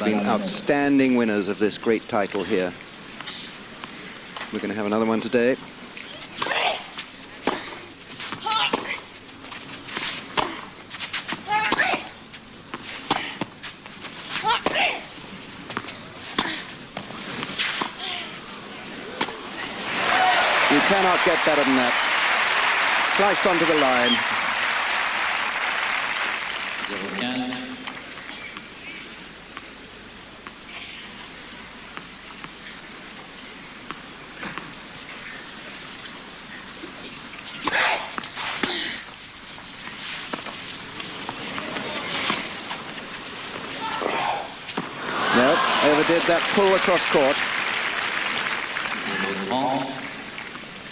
who've been outstanding winners of this great title here. We're going to have another one today. You cannot get better than that. Sliced onto the line. No, overdid that pull across court.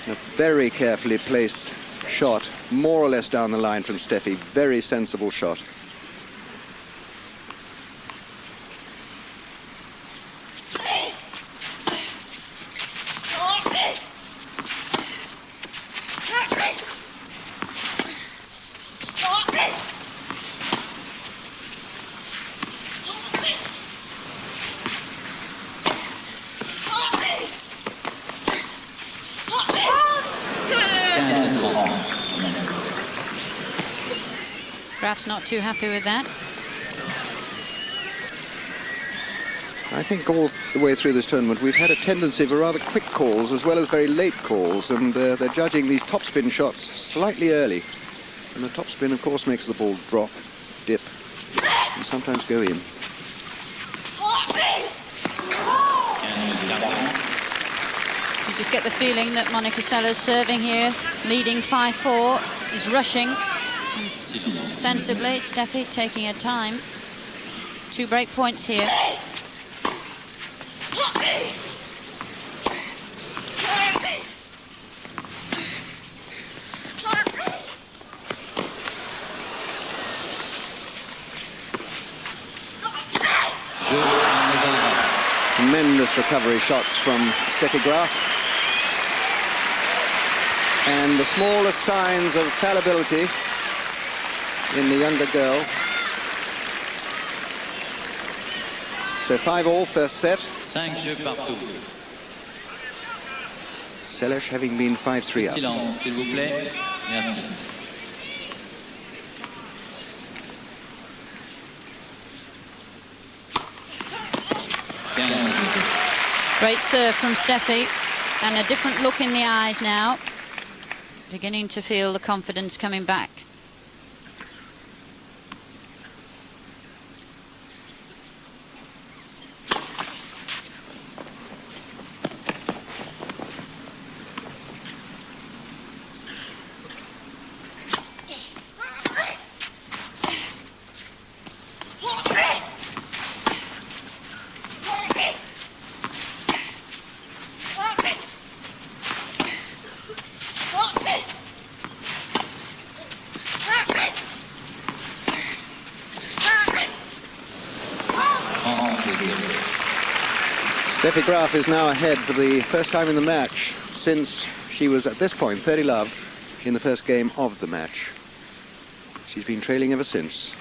A very carefully placed shot, more or less down the line from Steffi. Very sensible shot. Graf's not too happy with that. I think all the way through this tournament we've had a tendency for rather quick calls as well as very late calls, and they're judging these topspin shots slightly early. And the topspin, of course, makes the ball drop, dip, and sometimes go in. You just get the feeling that Monica Seles serving here, leading 5-4, is rushing. Sensibly, Steffi taking her time. 2 break points here. Tremendous recovery shots from Steffi Graf. And the smallest signs of fallibility in the younger girl. So 5-all, first set. 5 jeux partout. Seles having been 5-3 up. Silence, s'il vous plaît. Merci. Great serve from Steffi, and a different look in the eyes now. Beginning to feel the confidence coming back. Steffi Graf is now ahead for the first time in the match since she was, at this point, 30-love in the first game of the match. She's been trailing ever since.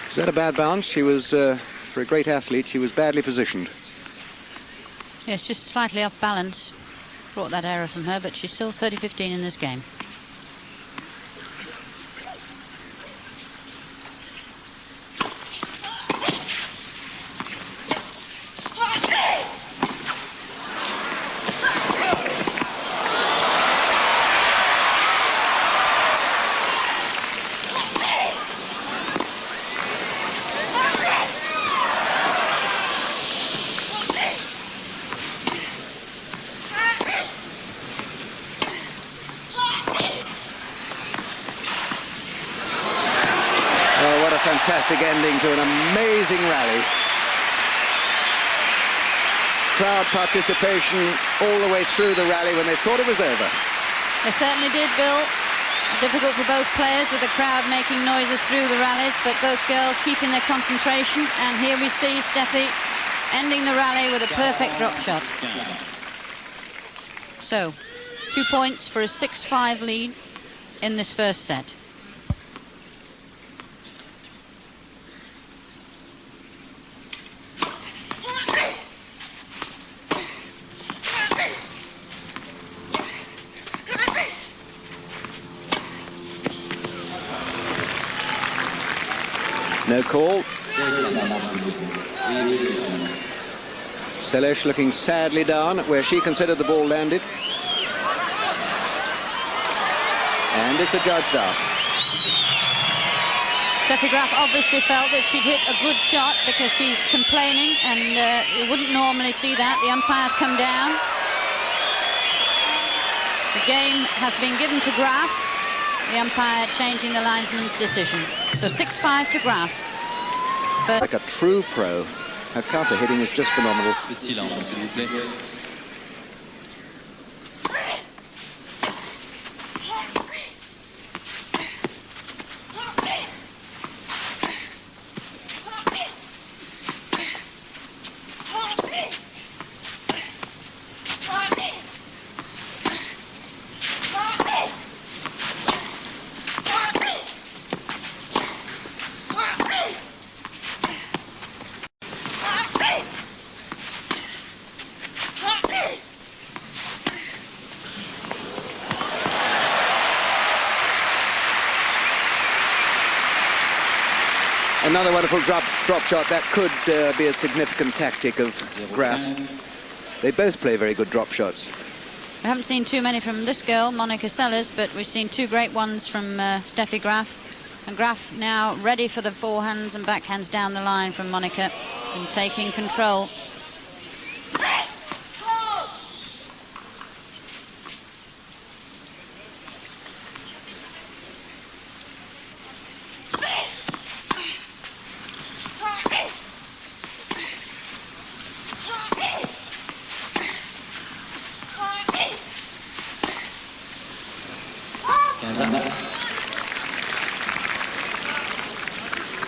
Is that a bad bounce? She was, for a great athlete, she was badly positioned. Yes, just slightly off balance. Brought that error from her, but she's still 30-15 in this game. Fantastic ending to an amazing rally. Crowd participation all the way through the rally when they thought it was over. They certainly did, Bill. Difficult for both players with the crowd making noises through the rallies, but both girls keeping their concentration. And here we see Steffi ending the rally with a perfect drop shot. So, 2 points for a 6-5 lead in this first set. No call. Seles looking sadly down at where she considered the ball landed. And it's adjudged out. Steffi Graf obviously felt that she'd hit a good shot because she's complaining, and you wouldn't normally see that. The umpires come down. The game has been given to Graf. The umpire changing the linesman's decision. So 6-5 to Graf. Like a true pro. Her counter hitting is just phenomenal. Peu de silence, s'il vous plaît. '" Another wonderful drop shot. That could be a significant tactic of Graf. They both play very good drop shots. We haven't seen too many from this girl, Monica Seles, but we've seen two great ones from Steffi Graf. And Graf now ready for the forehands and backhands down the line from Monica and taking control.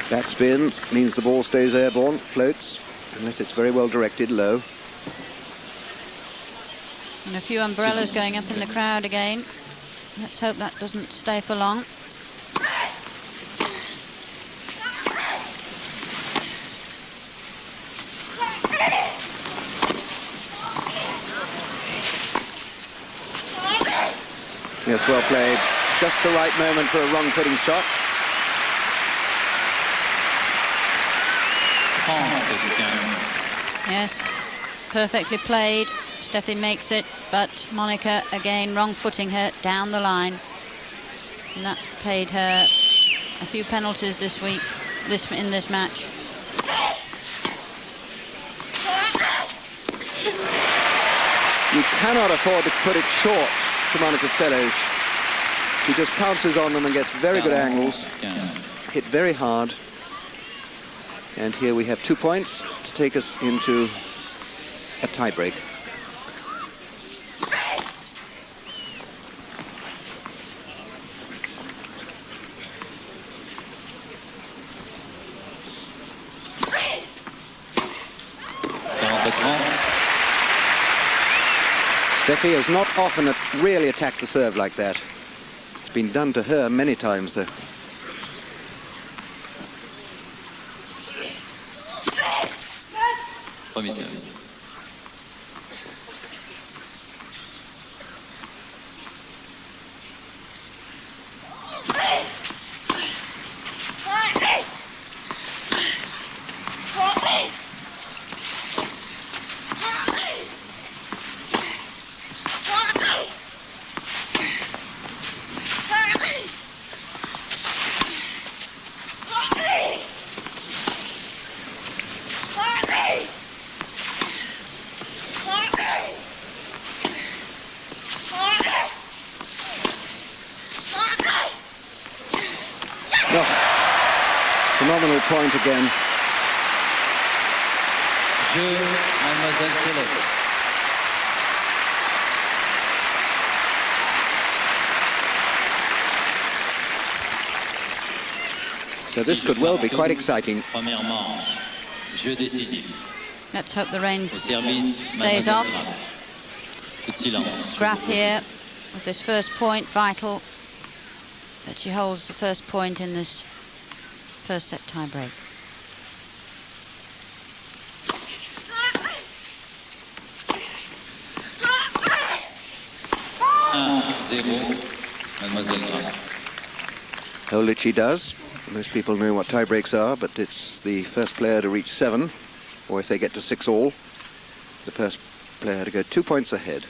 That spin means the ball stays airborne, floats, unless it's very well directed low. And a few umbrellas going up in the crowd again. Let's hope that doesn't stay for long. Yes, well played. Just the right moment for a wrong-footing shot. Yes, perfectly played. Steffi makes it, but Monica again wrong-footing her down the line. And that's paid her a few penalties this week, in this match. You cannot afford to put it short to Monica Seles. She just pounces on them and gets very good angles. Hit very hard. And here we have 2 points to take us into a tiebreak. Steffi has not often really attacked the serve like that. It's been done to her many times, though. Premier service. Phenomenal point again. Jeu, Mademoiselle Seles. So this could well be quite exciting. Première manche. Jeu décisif. Let's hope the rain Au service, stays off. Coup de silence. Graf here with this first point, vital that she holds the first point in this first set tie-break. Mademoiselle Graf. Hold it she does. Most people know what tie breaks are, but it's the first player to reach 7, or if they get to 6 all, the first player to go 2 points ahead.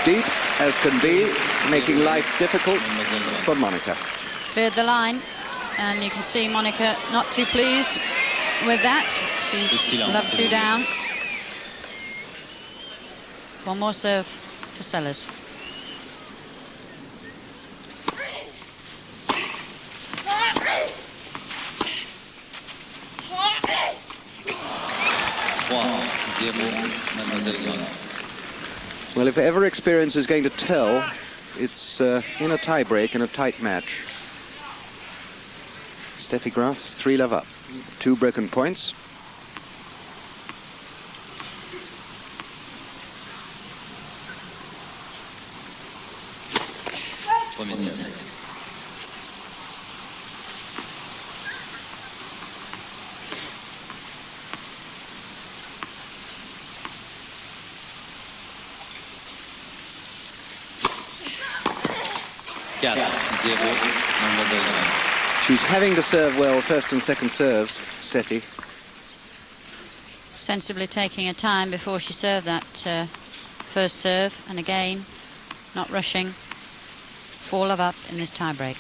Deep as can be, making life difficult for Monica. Cleared the line, and you can see Monica not too pleased with that. She's love 2 down. One more serve for Seles. Mademoiselle Graf. Well, if ever experience is going to tell, it's in a tie-break in a tight match. Steffi Graf, 3-love up. 2 broken points. Premier set. She's having to serve well first and second serves, Steffi. Sensibly taking her time before she served that first serve, and again, not rushing. 4-love up in this tie-break.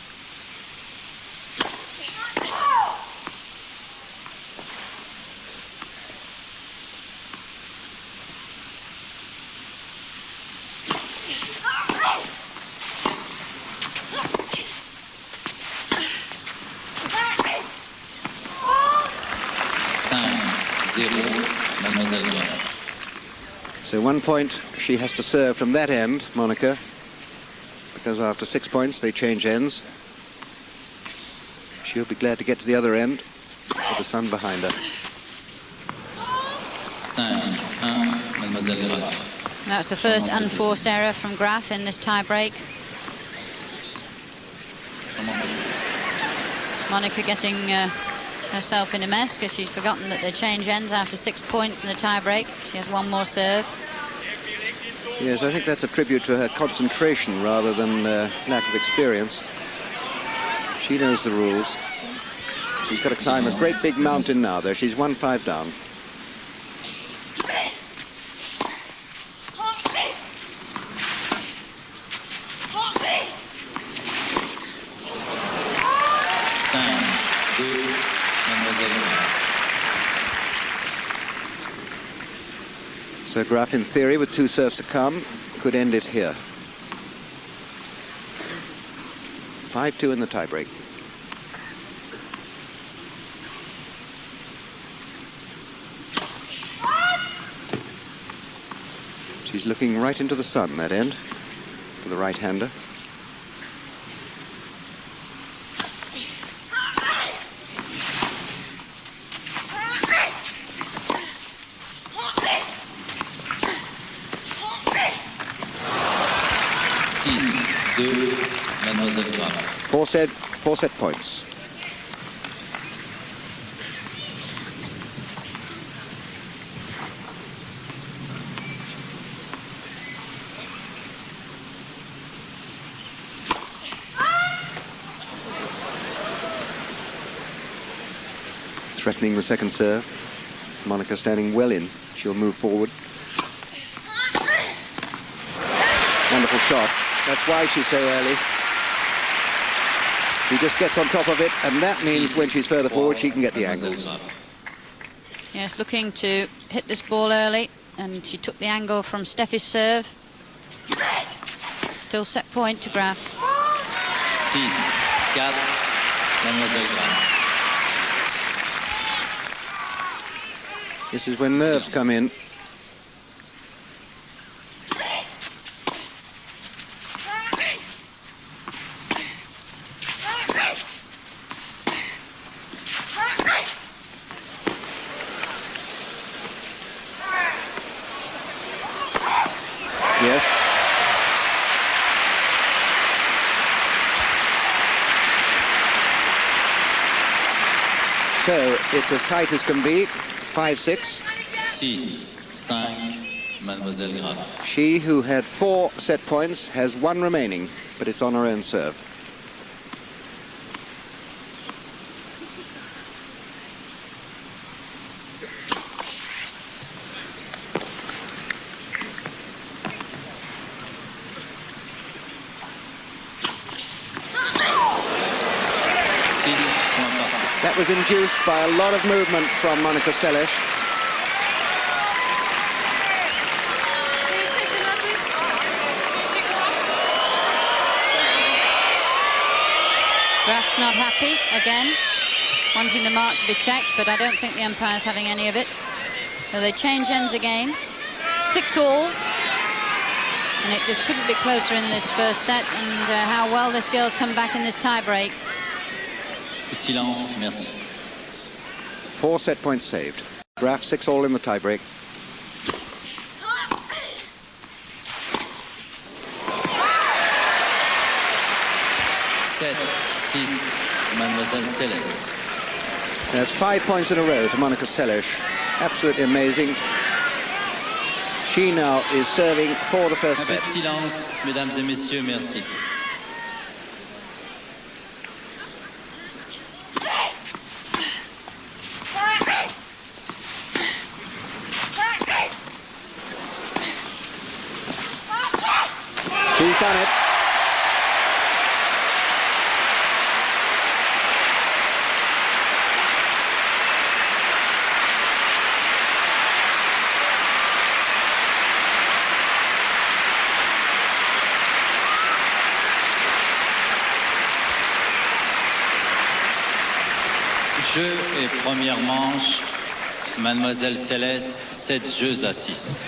So 1 point she has to serve from that end, Monica, because after 6 points they change ends. She'll be glad to get to the other end with the sun behind her. 5-1, Mademoiselle Graf. That's the first unforced error from Graf in this tie-break. Monica getting herself in a mess because she's forgotten that they change ends after 6 points in the tie-break. She has 1 more serve. Yes, I think that's a tribute to her concentration rather than lack of experience. She knows the rules. She's got to climb a great big mountain now, though. She's 1-5 down. So Graf, in theory, with 2 serves to come, could end it here. 5-2 in the tiebreak. She's looking right into the sun, that end, for the right-hander. Mademoiselle Graf. 4 set points. Threatening the second serve. Monica standing well in. She'll move forward. Wonderful shot. That's why she's so early. She just gets on top of it, and that means when she's further forward, she can get the angles. Yes, looking to hit this ball early, and she took the angle from Steffi's serve. Still set point to Graf. 6-4. Mademoiselle Graf. This is when nerves come in. Yes. So it's as tight as can be. 5-6. 6-5, Mademoiselle Graf. She, who had 4 set points, has 1 remaining, but it's on her own serve. That was induced by a lot of movement from Monica Seles. Graf's not happy again, wanting the mark to be checked, but I don't think the umpire's having any of it. So they change ends again. 6-all. And it just couldn't be closer in this first set, and how well this girl's come back in this tie-break. Silence, merci. 4 set points saved. Graf 6-all in the tiebreak. Set, 6, Mademoiselle Seles. There's 5 points in a row to Monica Seles. Absolutely amazing. She now is serving for the first Un peu set. de silence, mesdames et messieurs, merci. She's done it. Jeu et première manche, Mademoiselle Seles, 7 jeux à 6.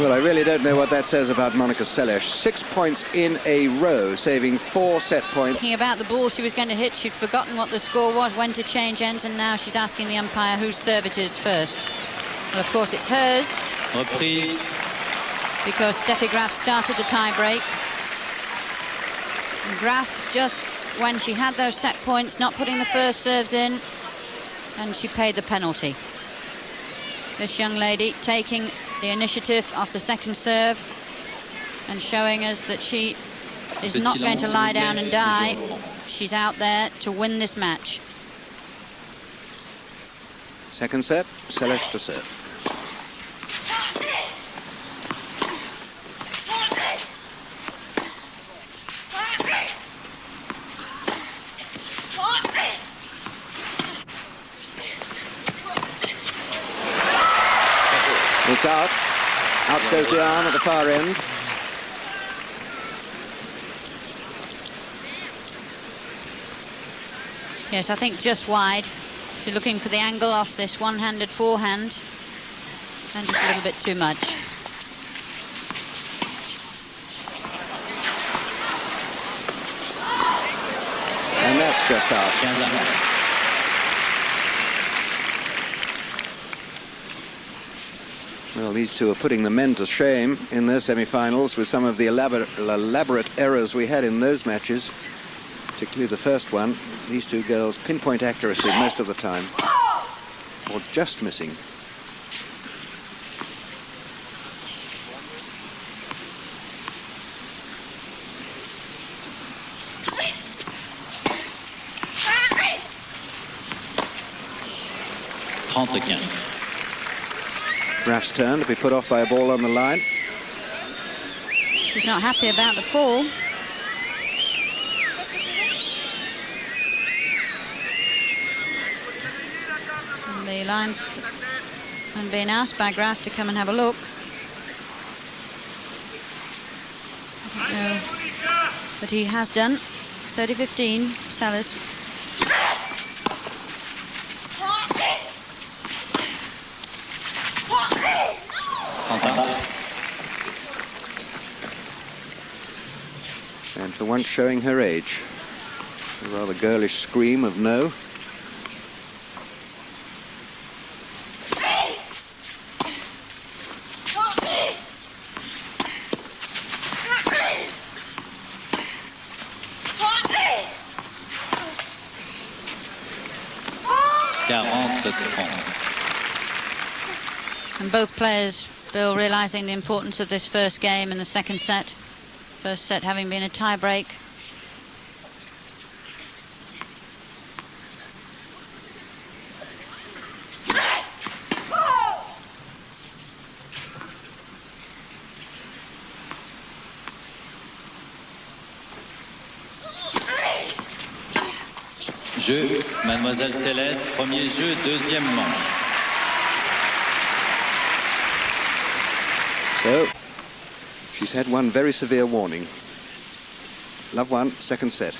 Well, I really don't know what that says about Monica Seles. 6 points in a row, saving 4 set points. Thinking about the ball she was going to hit, she'd forgotten what the score was, when to change ends, and now she's asking the umpire whose serve it is first. Well, of course, it's hers. Reprise. Because Steffi Graf started the tie-break. And Graf, just when she had those set points, not putting the first serves in, and she paid the penalty. This young lady taking the initiative off the second serve and showing us that she is not going to lie down and die. She's out there to win this match. Second set, Seles to serve. It's out. Out goes the arm at the far end. Yes, I think just wide. She's looking for the angle off this one-handed forehand, and just a little bit too much. And that's just out. 15. Well, these two are putting the men to shame in their semi-finals with some of the elaborate errors we had in those matches, particularly the first one. These two girls pinpoint accuracy most of the time, or just missing. Graf's turn to be put off by a ball on the line. She's not happy about the fall. And the lines and being asked by Graf to come and have a look. I don't know, but he has done. 30-15, Seles. Quentin. And for once showing her age. A rather girlish scream of no. And both players, Bill, realising the importance of this first game in the second set. First set having been a tie-break. Jeu, Mademoiselle Seles, premier jeu, deuxième manche. So, she's had one very severe warning. Love one, second set.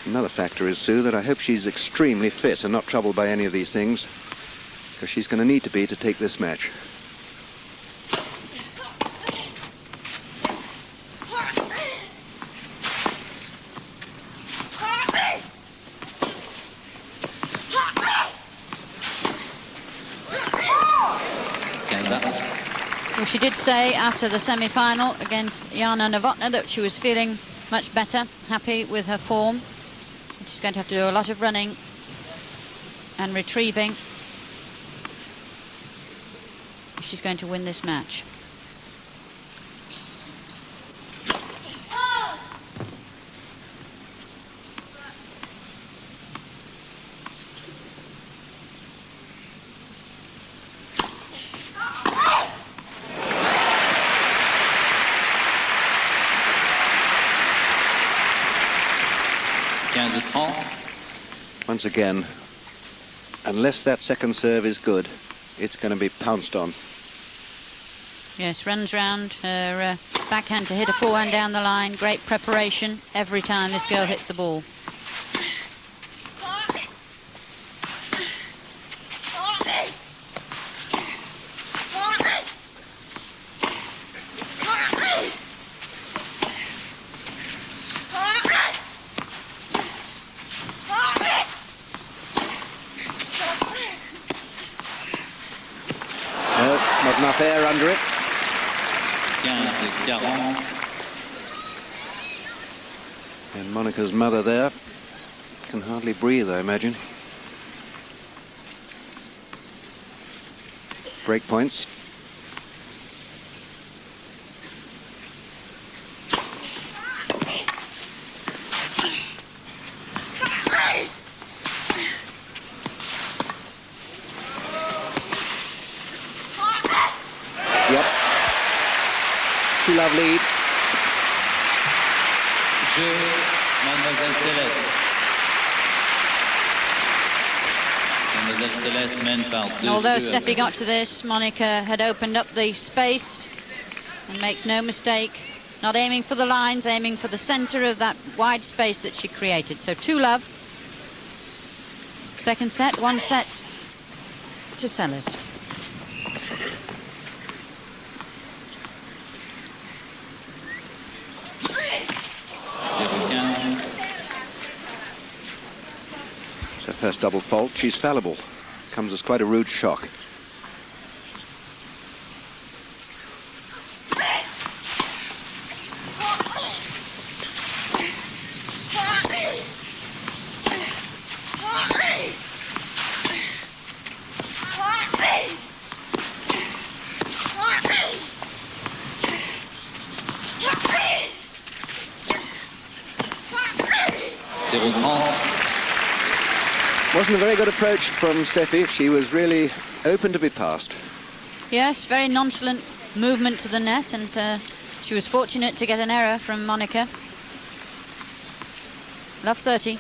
Another factor is, Sue, that I hope she's extremely fit and not troubled by any of these things, because she's going to need to be to take this match. Well, she did say after the semi-final against Jana Novotná that she was feeling much better, happy with her form. She's going to have to do a lot of running and retrieving. She's going to win this match. Once again, unless that second serve is good, it's going to be pounced on. Yes, runs round her backhand to hit a forehand down the line. Great preparation every time this girl hits the ball. Not enough air under it. 15-40. And Monica's mother there can hardly breathe, I imagine. Break points. Two-love lead. Jeu, Mademoiselle Seles. Mademoiselle Seles mène par 2. Although Steffi got to this, Monica had opened up the space and makes no mistake. Not aiming for the lines, aiming for the centre of that wide space that she created. So 2-love. Second set, 1 set to Seles. It's her first double fault. She's fallible. Comes as quite a rude shock. Wasn't a very good approach from Steffi. She was really open to be passed. Yes, very nonchalant movement to the net, and she was fortunate to get an error from Monica. Love 30.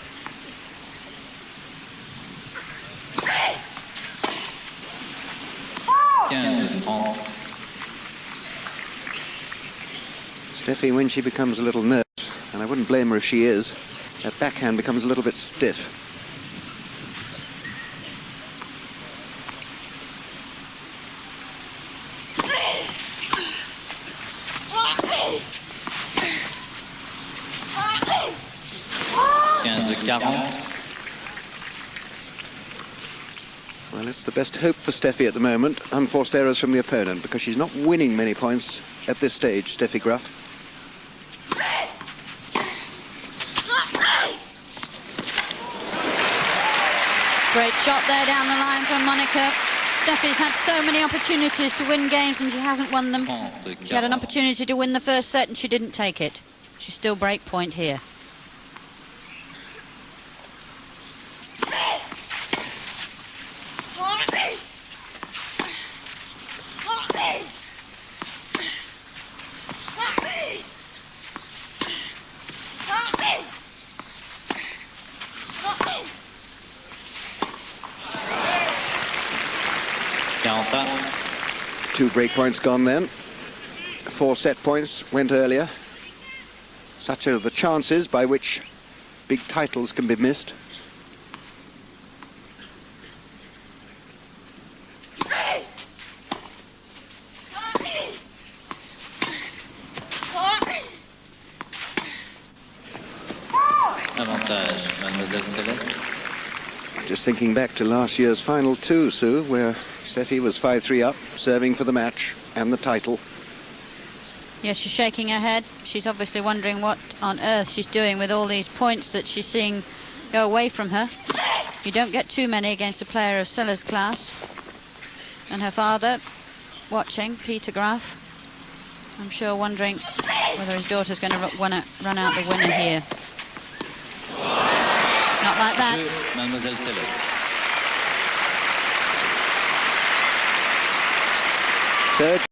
Steffi, when she becomes a little nervous, and I wouldn't blame her if she is, that backhand becomes a little bit stiff. Well, it's the best hope for Steffi at the moment, unforced errors from the opponent, because she's not winning many points at this stage, Steffi Graf. Great shot there down the line from Monica. Steffi's had so many opportunities to win games and she hasn't won them. She had an opportunity to win the first set and she didn't take it. She's still break point here. Two break points gone then. 4 set points went earlier. Such are the chances by which big titles can be missed. Avantage, Mademoiselle Seles. Just thinking back to last year's final too, Sue, where Steffi was 5-3 up, serving for the match and the title. Yes, she's shaking her head. She's obviously wondering what on earth she's doing with all these points that she's seeing go away from her. You don't get too many against a player of Seles' class. And her father, watching, Peter Graf, I'm sure wondering whether his daughter's going to run out the winner here. Not like that. Mademoiselle Seles. Serge.